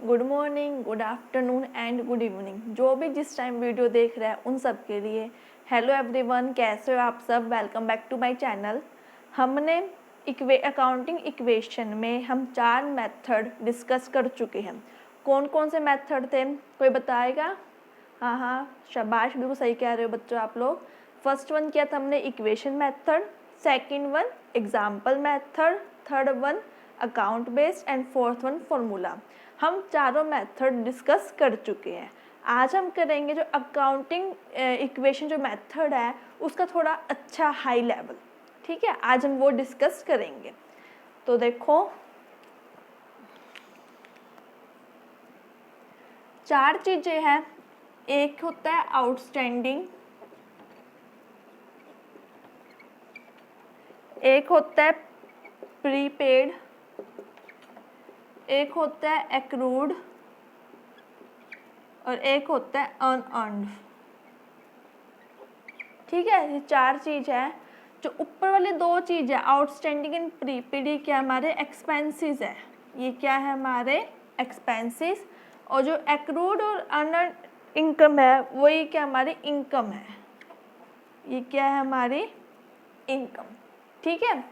Good morning, good afternoon and good evening. जो भी जिस टाइम वीडियो देख रहा है उन सब के लिए हेलो एवरीवन, कैसे हो आप सब। Welcome back to my channel. हमने अकाउंटिंग इक्वेशन में हम 4 मेथड डिस्कस कर चुके हैं। कौन कौन से मेथड थे, कोई बताएगा? हाँ, शाबाश, बिल्कुल सही कह रहे हो बच्चों आप लोग। फर्स्ट वन किया था हमने equation method, second one example method, third one account based and fourth one formula. हम चारों मेथड डिस्कस कर चुके हैं। आज हम करेंगे जो अकाउंटिंग इक्वेशन जो मेथड है उसका थोड़ा अच्छा हाई लेवल। ठीक है, आज हम वो डिस्कस करेंगे। तो देखो, 4 चीज़ें हैं। एक होता है आउटस्टैंडिंग, एक होता है प्रीपेड, एक होता है एक्रूड और एक होता है अनअर्न्ड। ठीक है, ये 4 चीज़ है। जो ऊपर वाली 2 चीज़ है आउटस्टैंडिंग एंड प्रीपेड, ये क्या हमारे एक्सपेंसेस है। ये क्या है हमारे एक्सपेंसेस। और जो एक्रूड और अनअर्न्ड इनकम है वही क्या हमारी इनकम है। ये क्या है हमारी इनकम। ठीक है,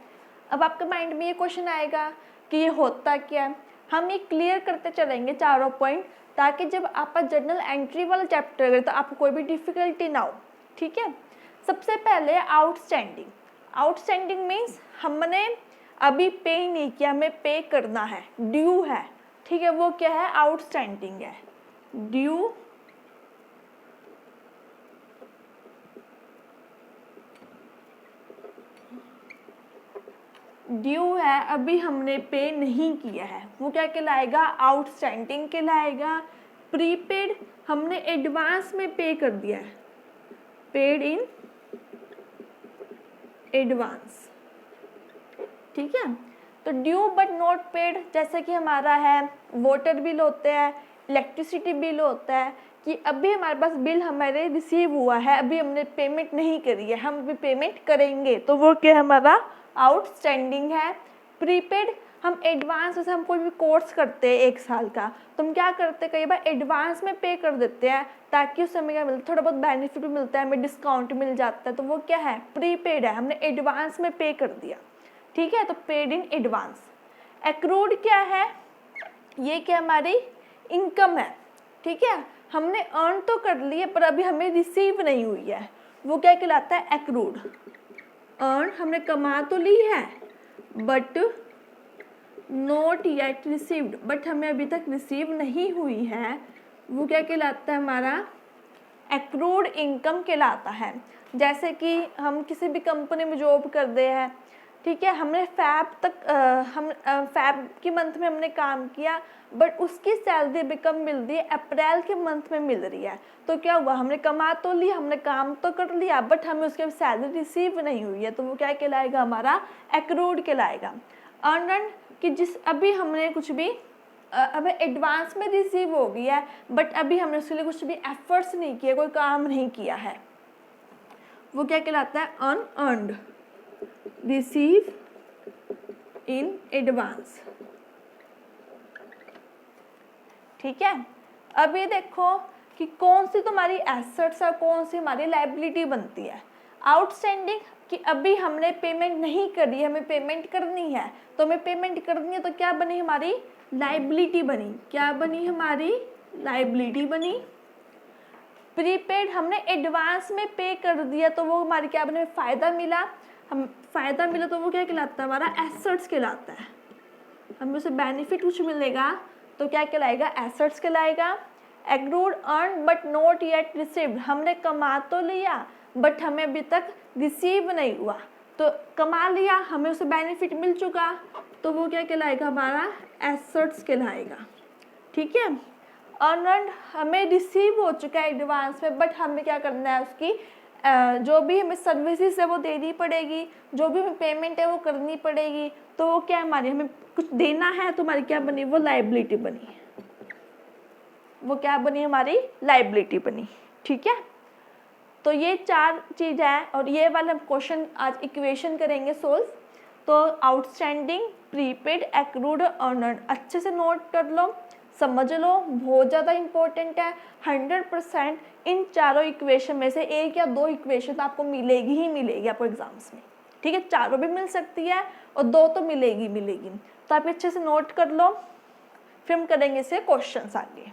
अब आपके माइंड में ये क्वेश्चन आएगा कि ये होता क्या है। हम ये क्लियर करते चलेंगे चारों पॉइंट, ताकि जब आप जर्नल एंट्री वाला चैप्टर करें तो आपको कोई भी डिफिकल्टी ना हो। ठीक है, सबसे पहले आउटस्टैंडिंग। आउटस्टैंडिंग मीन्स हमने अभी पे नहीं किया, हमें पे करना है, ड्यू है। ठीक है, वो क्या है आउटस्टैंडिंग है, ड्यू। ड्यू है, अभी हमने पे नहीं किया है, वो क्या कहलाएगा आउटस्टैंडिंग कहलाएगा। प्रीपेड, हमने एडवांस में पे कर दिया है, पेड इन एडवांस। ठीक है, तो ड्यू बट नॉट पेड, जैसे कि हमारा है वाटर बिल होते हैं, इलेक्ट्रिसिटी बिल होता है कि अभी हमारे पास बिल हमारे रिसीव हुआ है, अभी हमने पेमेंट नहीं करी है, हम अभी पेमेंट करेंगे, तो वो क्या हमारा आउटस्टैंडिंग है। प्रीपेड, हम एडवांस, जैसे हम कोई भी कोर्स करते हैं 1 साल का, तो हम क्या करते हैं कई बार एडवांस में पे कर देते हैं, ताकि उस समय क्या मिलता है, थोड़ा बहुत बेनिफिट भी मिलता है, हमें डिस्काउंट मिल जाता है, तो वो क्या है प्रीपेड है, हमने एडवांस में पे कर दिया। ठीक है, तो पेड इन एडवांस। एक्रूड क्या है, ये क्या हमारी इनकम है। ठीक है, हमने अर्न तो कर लिया पर अभी हमें रिसीव नहीं हुई है, वो क्या कहलाता है एक्रूड। अर्न, हमने कमा तो ली है but not yet received, but हमें अभी तक रिसीव नहीं हुई है, वो क्या कहलाता है हमारा एक्रूड इनकम कहलाता है। जैसे कि हम किसी भी कंपनी में जॉब कर रहे हैं, ठीक है, हमने फैब की मंथ में हमने काम किया, बट उसकी सैलरी अभी कब मिल रही है, अप्रैल के मंथ में मिल रही है, तो क्या हुआ हमने कमा तो लिया, हमने काम तो कर लिया, बट हमें उसके सैलरी रिसीव नहीं हुई है, तो वो क्या कहलाएगा हमारा एक्रूड कहलाएगा। अर्नड, कि जिस अभी हमने कुछ भी अब एडवांस में रिसीव हो गया है, बट अभी हमने उसके लिए कुछ भी एफर्ट्स नहीं किए, कोई काम नहीं किया है, वो क्या कहलाता है अनअर्न्ड, रिसीव इन एडवांस। ठीक है, अब ये देखो कि कौन सी तुम्हारी एसेट्स और कौन सी हमारी लायबिलिटी बनती है। आउटस्टैंडिंग, कि अभी हमने पेमेंट नहीं करी, हमें पेमेंट करनी है, तो हमें पेमेंट करनी है, तो क्या बनी हमारी लायबिलिटी बनी। क्या बनी हमारी लायबिलिटी बनी। प्रीपेड, हमने एडवांस में पे कर दिया, तो वो हमारी क्या बने फ़ायदा मिला, हम फ़ायदा मिला, तो वो क्या कहलाता है हमारा एसेट्स कहलाता है, हमें उसे बेनिफिट कुछ मिलेगा, तो क्या कहलाएगा एसेट्स कहलाएगा। Accrued, earn but not yet received, हमने कमा तो लिया बट हमें अभी तक रिसीव नहीं हुआ, तो कमा लिया, हमें उसे बेनिफिट मिल चुका, तो वो क्या कहलाएगा हमारा एसेट्स कहलाएगा। ठीक है, अर्नड, हमें रिसीव हो चुका है एडवांस में, बट हमें क्या करना है उसकी जो भी हमें सर्विसेज है वो देनी पड़ेगी, जो भी हमें पेमेंट है वो करनी पड़ेगी, तो वो क्या हमारी हमें कुछ देना है, तो हमारी क्या बनी वो लायबिलिटी बनी, वो क्या बनी हमारी लायबिलिटी बनी। ठीक है, तो ये 4 चीज़ है, और ये वाला क्वेश्चन आज इक्वेशन करेंगे सोल्व। तो आउटस्टैंडिंग, प्रीपेड, एक्रूड और अर्नड अच्छे से नोट कर लो। समझ लो, बहुत ज़्यादा इंपॉर्टेंट है। 100% इन चारों इक्वेशन में से एक या दो इक्वेशन तो आपको मिलेगी ही मिलेगी आपको एग्जाम्स में, ठीक है। चारों भी मिल सकती है और दो तो मिलेगी मिलेगी। तो आप अच्छे से नोट कर लो, फिर हम करेंगे इसे क्वेश्चंस आगे।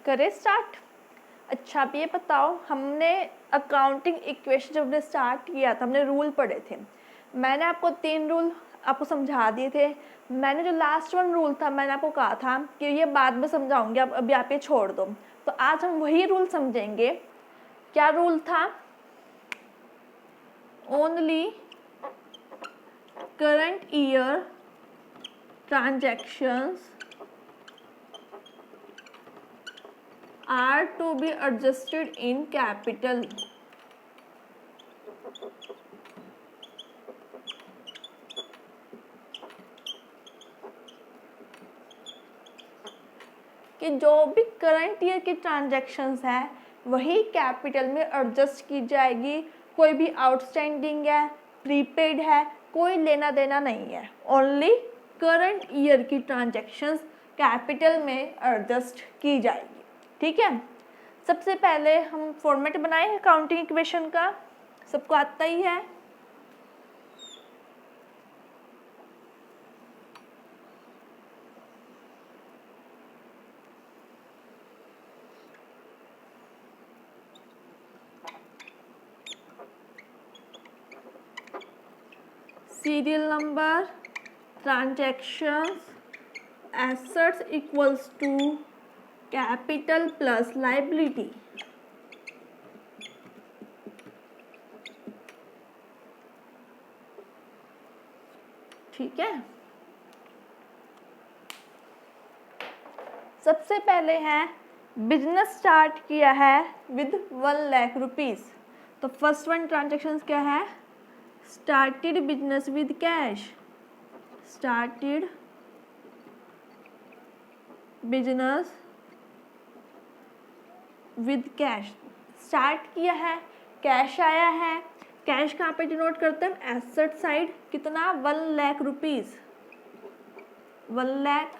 करें स्टार्ट। अच्छा अब ये बताओ, हमने अकाउंटिंग इक्वेशन जब हमने स्टार्ट किया था हमने रूल पढ़े थे। मैंने आपको 3 रूल आपको समझा दिए थे। मैंने जो लास्ट 1 रूल था मैंने आपको कहा था कि ये बाद में समझाऊंगी, अब अभी आप ये छोड़ दो। तो आज हम वही रूल समझेंगे। क्या रूल था? Only current year transactions are to be adjusted in capital। कि जो भी करंट ईयर की ट्रांजैक्शंस है वही कैपिटल में एडजस्ट की जाएगी। कोई भी आउटस्टैंडिंग है, प्रीपेड है, कोई लेना देना नहीं है। ओनली करंट ईयर की ट्रांजैक्शंस कैपिटल में एडजस्ट की जाएगी, ठीक है। सबसे पहले हम फॉर्मेट बनाएं अकाउंटिंग इक्वेशन का, सबको आता ही है। Serial number, transactions, assets equals to capital plus liability. ठीक है। सबसे पहले है बिजनेस स्टार्ट किया है विद 1 लाख रुपीज। तो फर्स्ट 1 ट्रांजेक्शन क्या है? Started business with cash. Started business with cash. Start किया है, कैश आया है। कैश कहाँ पे डिनोट करते हैं? Asset side. कितना? 1 लाख रुपीज। 1 लाख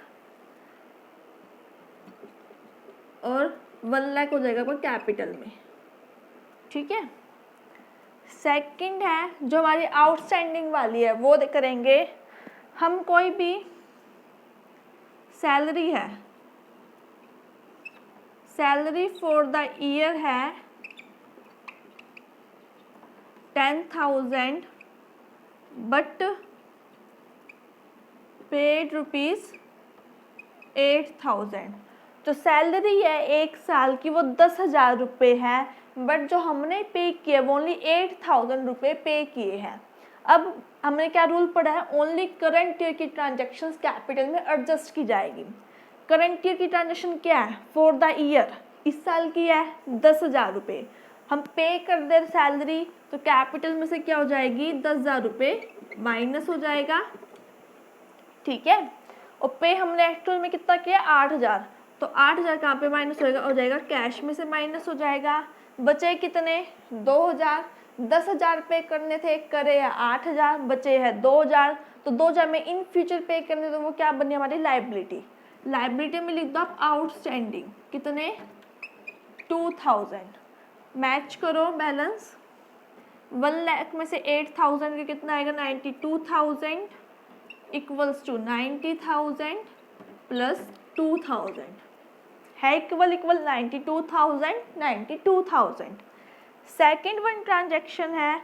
और 1 लाख हो जाएगा कोई कैपिटल में, ठीक है। सेकंड है जो हमारी आउटस्टैंडिंग वाली है वो करेंगे हम। कोई भी सैलरी है, सैलरी फॉर द ईयर है 10,000 बट पेड रुपीज 8,000। जो सैलरी है 1 साल की वो 10,000 रुपये है, बट जो हमने पे किया वो ओनली 8,000 रुपये पे किए हैं। अब हमने क्या रूल पढ़ा है? ओनली करंट ईयर की ट्रांजैक्शंस कैपिटल में एडजस्ट की जाएगी। करंट ईयर की ट्रांजैक्शन क्या है? फॉर द ईयर, इस साल की है 10,000 रुपये। हम पे कर दे सैलरी तो कैपिटल में से क्या हो जाएगी? 10,000 रुपये माइनस हो जाएगा, ठीक है। और पे हमने एक्चुअल में कितना किया? 8,000। तो 8,000 कहाँ पे माइनस हो जाएगा? कैश में से माइनस हो जाएगा। बचे कितने? 2,000। 10,000 पे करने थे, करे है 8,000, बचे है 2,000। तो 2,000 में इन फ्यूचर पे करने तो वो क्या बनी हमारी? लायबिलिटी। लायबिलिटी में लिख दो आप आउटस्टैंडिंग। कितने? 2,000। मैच करो बैलेंस। 1 लाख में से 8,000 का कितना आएगा? 92,000 इक्वल्स टू 90,000 प्लस 2,000 है इक्वल 92,000। 92,000। सेकेंड 1 ट्रांजेक्शन है,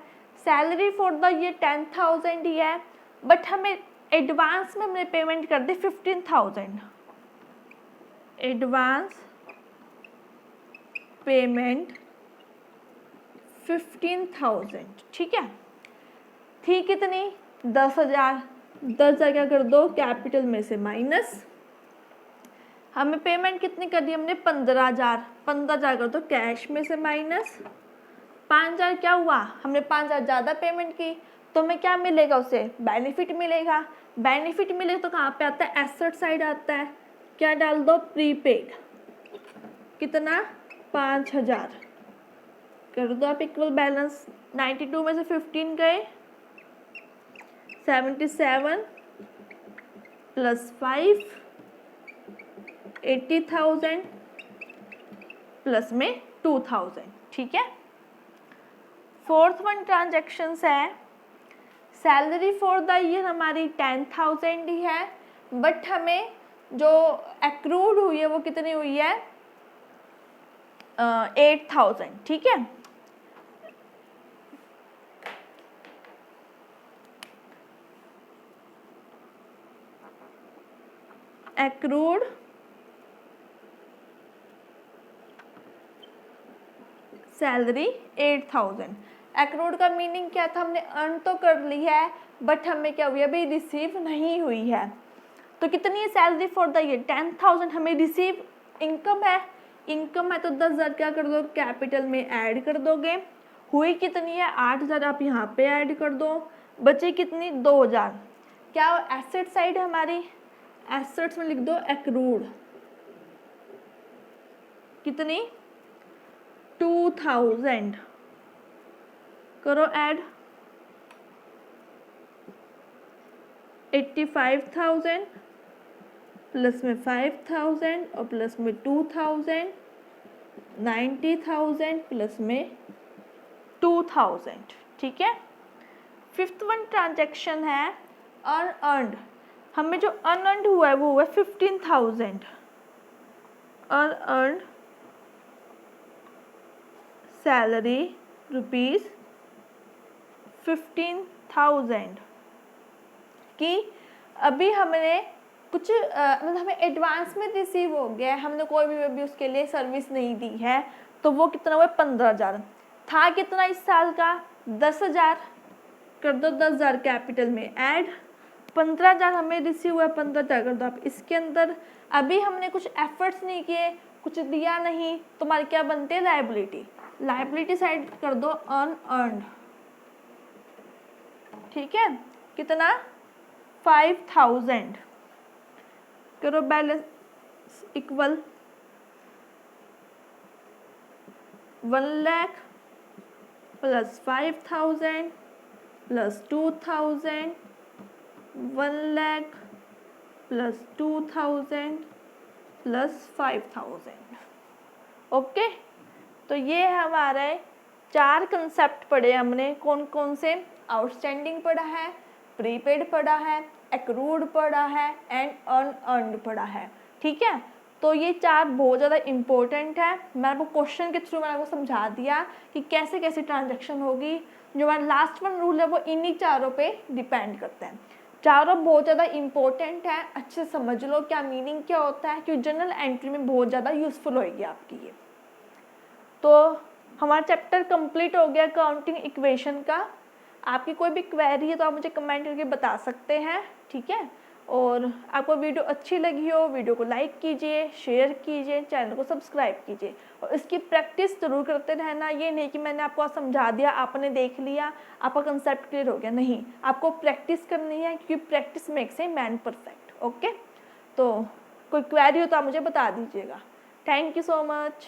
सैलरी फॉर द ईयर 10,000 ही है, बट हमें एडवांस में हमने पेमेंट कर दी 15,000। एडवांस पेमेंट 15,000, ठीक है। थी कितनी? 10,000। 10,000 क्या कर दो? कैपिटल में से माइनस। हमें पेमेंट कितनी कर दी हमने? 15,000। 15,000 कर दो कैश में से माइनस। 5,000 क्या हुआ? हमने 5,000 ज़्यादा पेमेंट की तो हमें क्या मिलेगा, उसे बेनिफिट मिलेगा। बेनिफिट मिलेगा तो कहाँ पे आता है, एसेट साइड आता है। क्या डाल दो, प्रीपेड, कितना 5000 कर दो आप इक्वल बैलेंस। 92 में से 15 गए, 77 प्लस 5 80,000 प्लस में 2000, ठीक है। फोर्थ वन ट्रांजेक्शन्स है, सैलरी फॉर द ईयर हमारी 10,000 ही है, बट हमें जो एक्रूड हुई है वो कितनी हुई है, 8,000, ठीक है। Accrued salary 8,000। एक्रूड का मीनिंग क्या था, हमने अर्न तो कर ली है बट हमें क्या हुई है, अभी रिसीव नहीं हुई है। तो कितनी है सैलरी फॉर द ईयर, 10,000 हमें रिसीव इनकम है। इनकम है तो 10,000 क्या कर दो, कैपिटल में ऐड कर दोगे। हुई कितनी है, 8,000 आप यहाँ पे ऐड कर दो, बचे कितनी 2,000। क्या एसेट साइड है हमारी, एसेट्स में लिख दो एक्रूड, कितनी 2,000 करो ऐड, 85,000 प्लस में 5,000 और प्लस में 2,000, 90,000 प्लस में 2,000, ठीक है। फिफ्थ वन ट्रांजेक्शन है अनअर्न्ड। हमें जो अनअर्न्ड हुआ है वो हुआ है 15,000। अनअर्न्ड सैलरी रुपीज़ 15,000 कि अभी हमने कुछ मतलब हमें एडवांस में रिसीव हो गया है, हमने कोई भी अभी उसके लिए सर्विस नहीं दी है, तो वो कितना हुआ 15,000। था कितना इस साल का 10,000, कर दो 10,000 कैपिटल में ऐड, 15,000 हमें रिसीव हुआ, 15,000 कर दो आप इसके अंदर। अभी हमने कुछ एफर्ट्स नहीं किए, कुछ दिया नहीं, तो हमारी क्या बनती है, लायबिलिटी। लायबिलिटी साइड कर दो अनअर्न्ड, ठीक है, कितना 5,000 करो balance equal 1 lakh plus 5,000 plus 2,000, 1 lakh plus 2,000 plus 5,000। Okay, तो ये हमारे 4 कंसेप्ट पढ़े हमने। कौन कौन से, आउटस्टैंडिंग पढ़ा है, प्रीपेड पढ़ा है, एक्रूड पढ़ा है एंड अनअर्न्ड पढ़ा है, ठीक है। तो ये 4 बहुत ज़्यादा इंपॉर्टेंट है। मैं आपको क्वेश्चन के थ्रू मैंने आपको समझा दिया कि कैसे कैसे ट्रांजैक्शन होगी। जो हमारा लास्ट वन रूल है वो इन्हीं चारों पे डिपेंड करते हैं। चारों बहुत ज़्यादा इंपॉर्टेंट है, अच्छे से समझ लो क्या मीनिंग क्या होता है, क्योंकि जनरल एंट्री में बहुत ज़्यादा यूजफुल होगी आपकी ये। तो हमारा चैप्टर कंप्लीट हो गया काउंटिंग इक्वेशन का। आपकी कोई भी क्वेरी है तो आप मुझे कमेंट करके बता सकते हैं, ठीक है। और आपको वीडियो अच्छी लगी हो, वीडियो को लाइक कीजिए, शेयर कीजिए, चैनल को सब्सक्राइब कीजिए और इसकी प्रैक्टिस ज़रूर करते रहना। ये नहीं कि मैंने आपको समझा दिया, आपने देख लिया, आपका कंसेप्ट क्लियर हो गया, नहीं, आपको प्रैक्टिस करनी है, क्योंकि practice makes a man perfect. Okay, तो कोई क्वेरी हो तो आप मुझे बता दीजिएगा। Thank you so much.